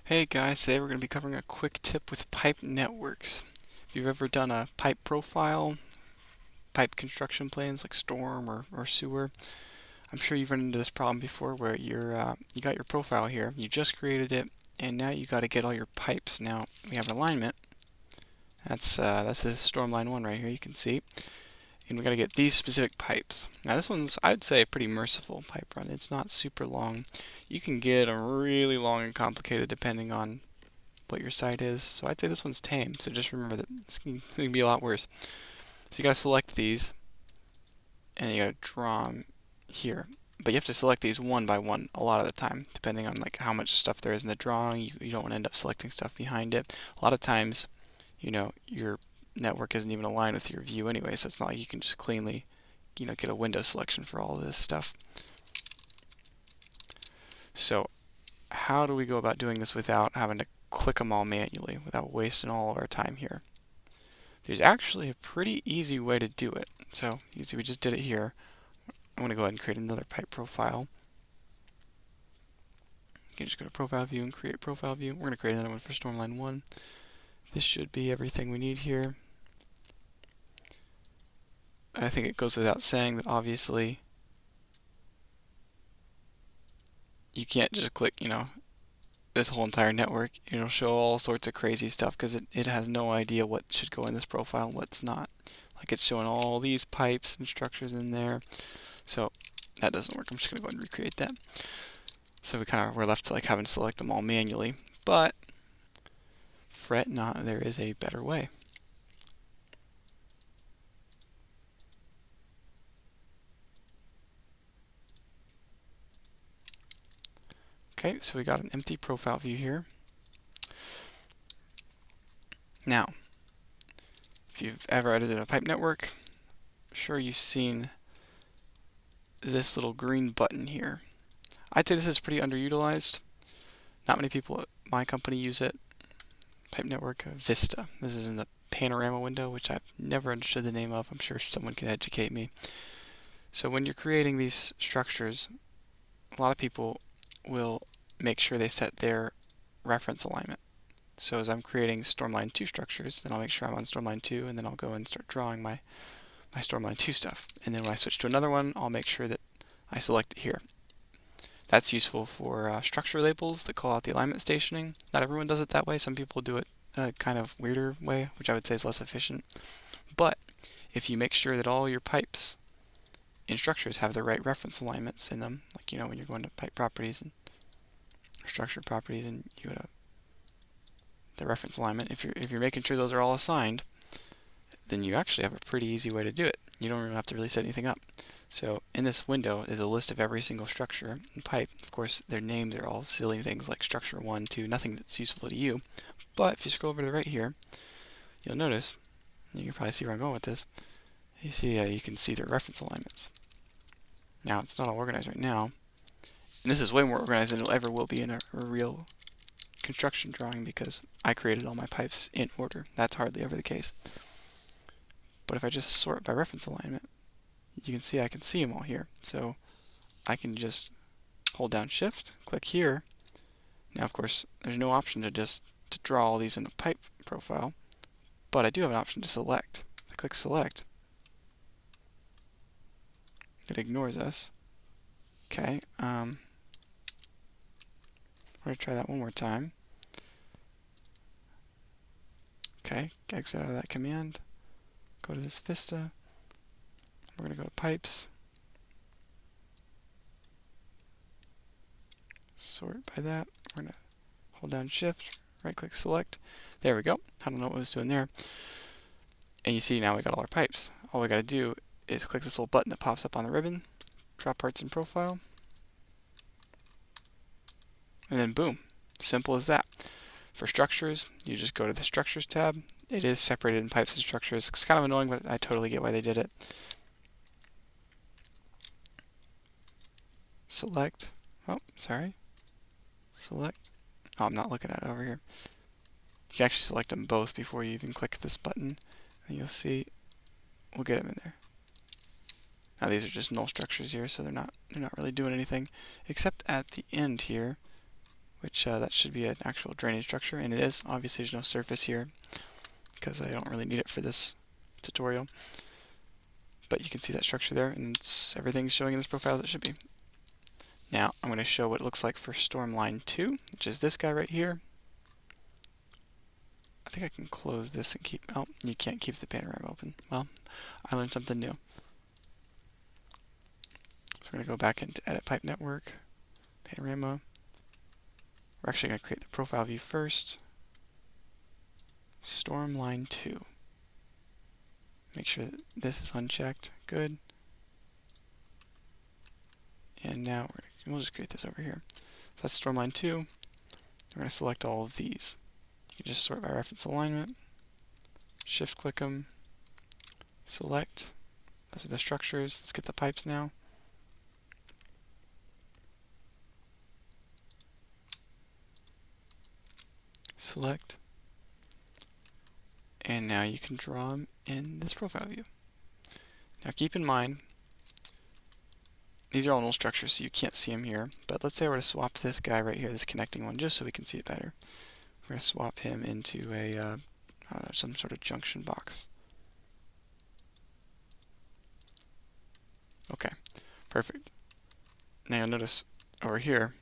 Hey guys, today we're going to be covering a quick tip with pipe networks. If you've ever done a pipe profile, pipe construction plans like storm or sewer, I'm sure you've run into this problem before where you got your profile here, you just created it, and now you got to get all your pipes. Now we have an alignment. That's the storm line one right here. You can see, and we got to get these specific pipes. Now this one's, I'd say, a pretty merciful pipe run. It's not super long. You can get them really long and complicated depending on what your site is. So I'd say this one's tame. So just remember that this can be a lot worse. So you gotta select these, and you gotta draw them here. But you have to select these one by one a lot of the time, depending on like how much stuff there is in the drawing. You don't want to end up selecting stuff behind it. A lot of times, your network isn't even aligned with your view anyway, so it's not like you can just cleanly, get a window selection for all of this stuff. So how do we go about doing this without having to click them all manually, without wasting all of our time here? There's actually a pretty easy way to do it. So you see we just did it here. I'm going to go ahead and create another pipe profile. You can just go to profile view and create profile view. We're going to create another one for Stormline 1. This should be everything we need here. I think it goes without saying that obviously you can't just click, this whole entire network. It'll show all sorts of crazy stuff because it has no idea what should go in this profile and what's not. Like it's showing all these pipes and structures in there. So that doesn't work. I'm just going to go ahead and recreate that. So we're left to like having to select them all manually. But fret not, there is a better way. Okay, so we got an empty profile view here. Now, if you've ever edited a pipe network, sure you've seen this little green button here. I'd say this is pretty underutilized. Not many people at my company use it. Pipe network Vista. This is in the panorama window, which I've never understood the name of. I'm sure someone can educate me. So when you're creating these structures, a lot of people will make sure they set their reference alignment. So as I'm creating Stormline 2 structures, then I'll make sure I'm on Stormline 2, and then I'll go and start drawing my Stormline 2 stuff. And then when I switch to another one, I'll make sure that I select it here. That's useful for structure labels that call out the alignment stationing. Not everyone does it that way. Some people do it a kind of weirder way, which I would say is less efficient. But if you make sure that all your pipes in structures have the right reference alignments in them, like when you're going to pipe properties and structure properties, and you go to the reference alignment, if you're making sure those are all assigned, then you actually have a pretty easy way to do it. You don't even have to really set anything up. So in this window is a list of every single structure and pipe. Of course, their names are all silly things like structure 1, 2, nothing that's useful to you. But if you scroll over to the right here, you'll notice, you can probably see where I'm going with this, you can see their reference alignments. Now, it's not all organized right now. And this is way more organized than it ever will be in a real construction drawing because I created all my pipes in order. That's hardly ever the case. But if I just sort by reference alignment, you can see I can see them all here. So I can just hold down Shift, click here. Now, of course, there's no option to draw all these in a pipe profile, but I do have an option to select. If I click Select, it ignores us. Okay, we're going to try that one more time. Okay, exit out of that command. Go to this Vista. We're going to go to Pipes. Sort by that. We're going to hold down Shift, right-click Select. There we go. I don't know what I was doing there. And you see now we got all our pipes. All we got to do is click this little button that pops up on the ribbon, draw parts in profile, and then boom. Simple as that. For structures, you just go to the Structures tab. It is separated in pipes and structures. It's kind of annoying, but I totally get why they did it. Select. Oh, sorry. Select. Oh, I'm not looking at it over here. You can actually select them both before you even click this button, and you'll see we'll get them in there. Now these are just null structures here, so they're not really doing anything, except at the end here. which that should be an actual drainage structure, and it is. Obviously there's no surface here because I don't really need it for this tutorial. But you can see that structure there, and everything's showing in this profile as it should be. Now I'm going to show what it looks like for storm line 2, which is this guy right here. I think I can close this and keep, oh, you can't keep the panorama open. Well, I learned something new. So we're going to go back into Edit Pipe Network, Panorama. We're actually going to create the profile view first. Storm line 2. Make sure that this is unchecked. Good. And now we'll just create this over here. So that's storm line 2. We're going to select all of these. You can just sort by reference alignment. Shift click them. Select. Those are the structures. Let's get the pipes now. Select. And now you can draw them in this profile view. Now keep in mind, these are all null structures, so you can't see them here. But let's say I were to swap this guy right here, this connecting one, just so we can see it better. We're going to swap him into a, I don't know, some sort of junction box. Okay, perfect. Now you'll notice over here,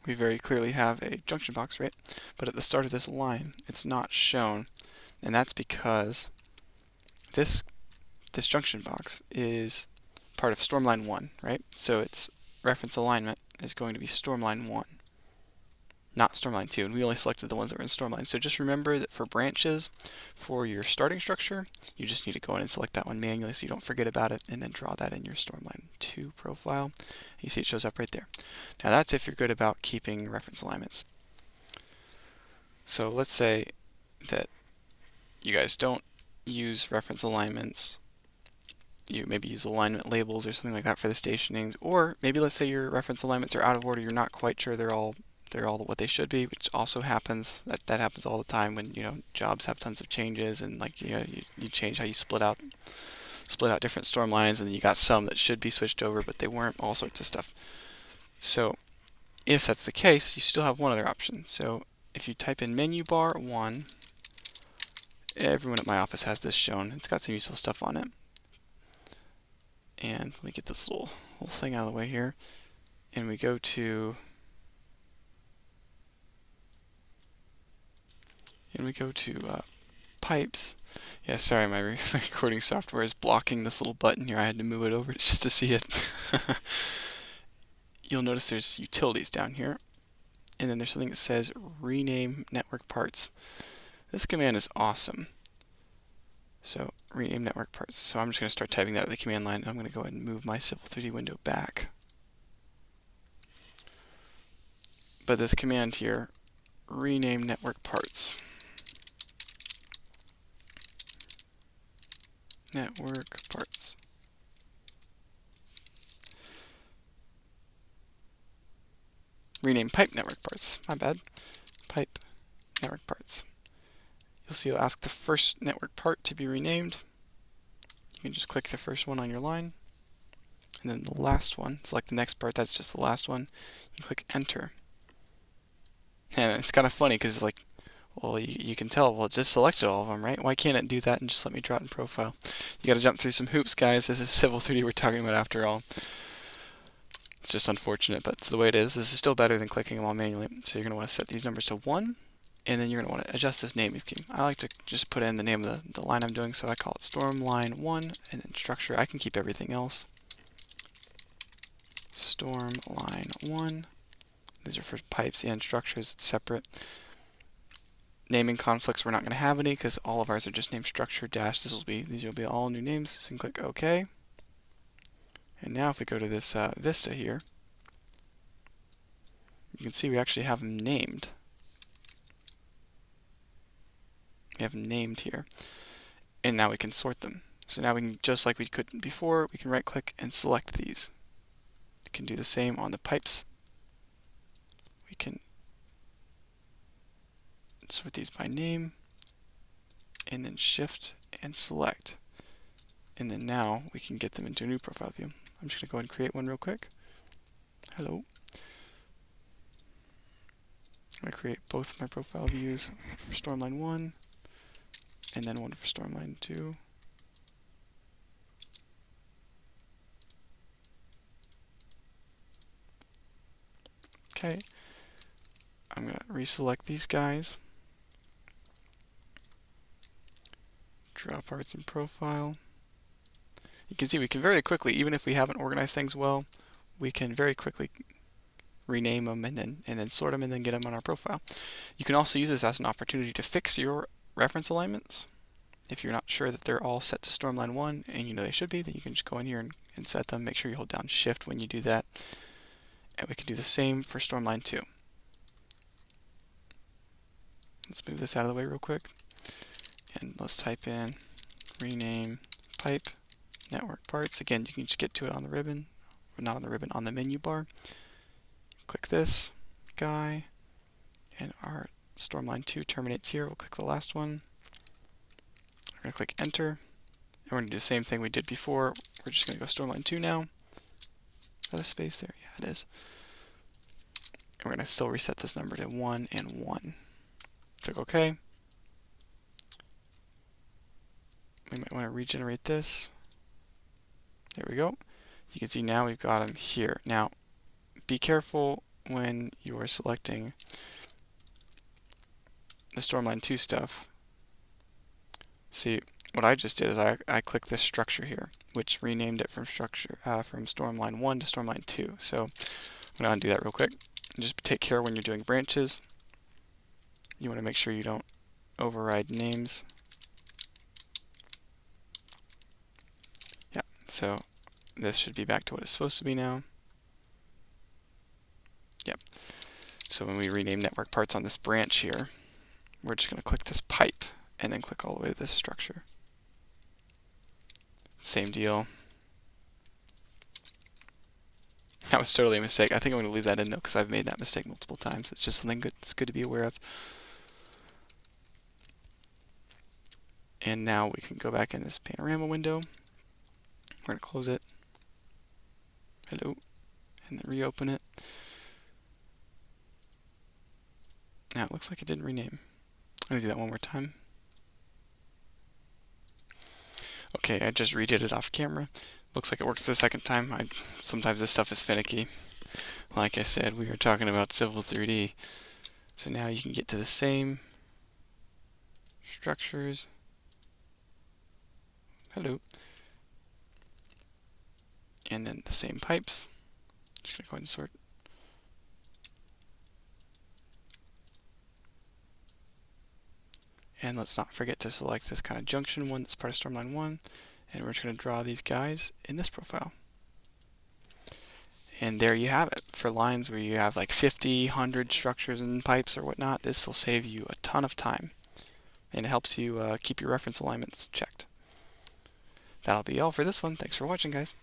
we very clearly have a junction box, right? But at the start of this line, it's not shown, and that's because this junction box is part of Stormline 1, right? So its reference alignment is going to be Stormline 1, not Stormline 2, and we only selected the ones that were in Stormline. So just remember that for branches, for your starting structure, you just need to go in and select that one manually so you don't forget about it, and then draw that in your Stormline 2 profile. You see it shows up right there. Now that's if you're good about keeping reference alignments. So let's say that you guys don't use reference alignments. You maybe use alignment labels or something like that for the stationings, or maybe let's say your reference alignments are out of order. You're not quite sure they're all what they should be, which also happens. That happens all the time when jobs have tons of changes, and like you change how you split out different storm lines, and then you got some that should be switched over, but they weren't. All sorts of stuff. So if that's the case, you still have one other option. So if you type in menu bar 1, everyone at my office has this shown. It's got some useful stuff on it. And let me get this little thing out of the way here. And we go to pipes. Yeah, sorry, my recording software is blocking this little button here. I had to move it over just to see it. You'll notice there's utilities down here. And then there's something that says rename network parts. This command is awesome. So rename network parts. So I'm just going to start typing that at the command line. I'm going to go ahead and move my Civil 3D window back. But this command here, rename network parts. Network parts. Rename pipe network parts. My bad. Pipe network parts. You'll see it'll ask the first network part to be renamed. You can just click the first one on your line, and then the last one, select the next part, that's just the last one. You click enter. And it's kind of funny because like, well, you can tell, well, it just selected all of them, right? Why can't it do that and just let me draw it in profile? You got to jump through some hoops, guys. This is Civil 3D we're talking about after all. It's just unfortunate, but it's the way it is. This is still better than clicking them all manually. So you're going to want to set these numbers to 1. And then you're going to want to adjust this naming scheme. I like to just put in the name of the line I'm doing, so I call it Storm Line 1, and then structure. I can keep everything else. Storm Line 1. These are for pipes and structures. It's separate. Naming conflicts, we're not going to have any because all of ours are just named structure dash. These will be all new names. So you can click OK. And now if we go to this Vista here, you can see we actually have them named. We have them named here, and now we can sort them. So now we can, just like we could before, we can right click and select these. We can do the same on the pipes. We can sort these by name, and then shift and select. And then now we can get them into a new profile view. I'm just going to go ahead and create one real quick. Hello. I'm going to create both my profile views for Stormline 1 and then one for Stormline 2. Okay. I'm going to reselect these guys. Draw parts in profile. You can see we can very quickly, even if we haven't organized things well, we can very quickly rename them and then sort them and then get them on our profile. You can also use this as an opportunity to fix your reference alignments. If you're not sure that they're all set to Stormline 1 and you know they should be, then you can just go in here and set them. Make sure you hold down Shift when you do that. And we can do the same for Stormline 2. Let's move this out of the way real quick. And let's type in rename pipe network parts. Again, you can just get to it on the ribbon, or not on the ribbon, on the menu bar. Click this guy, and our Stormline 2 terminates here. We'll click the last one. We're going to click enter, and we're going to do the same thing we did before. We're just going to go Stormline 2 now. Is that a space there? Yeah, it is. And we're going to still reset this number to 1 and 1. Click OK. We might want to regenerate this. There we go. You can see now we've got them here. Now, be careful when you are selecting the Stormline 2 stuff. See, what I just did is I clicked this structure here, which renamed it from Stormline 1 to Stormline 2. So I'm going to undo that real quick. And just take care when you're doing branches. You want to make sure you don't override names. Yeah, so this should be back to what it's supposed to be now. Yep. So when we rename network parts on this branch here, we're just going to click this pipe and then click all the way to this structure. Same deal. That was totally a mistake. I think I'm going to leave that in though because I've made that mistake multiple times. It's just something it's good to be aware of. And now we can go back in this panorama window. We're going to close it. Hello. And then reopen it. Now it looks like it didn't rename. I'm going to do that one more time. Okay, I just redid it off camera. Looks like it works the second time. Sometimes this stuff is finicky. Like I said, we were talking about Civil 3D. So now you can get to the same structures. Hello. And then the same pipes. Just going to go ahead and sort. And let's not forget to select this kind of junction one that's part of Stormline 1. And we're just going to draw these guys in this profile. And there you have it. For lines where you have like 50, 100 structures and pipes or whatnot, this will save you a ton of time. And it helps you keep your reference alignments checked. That'll be all for this one. Thanks for watching, guys.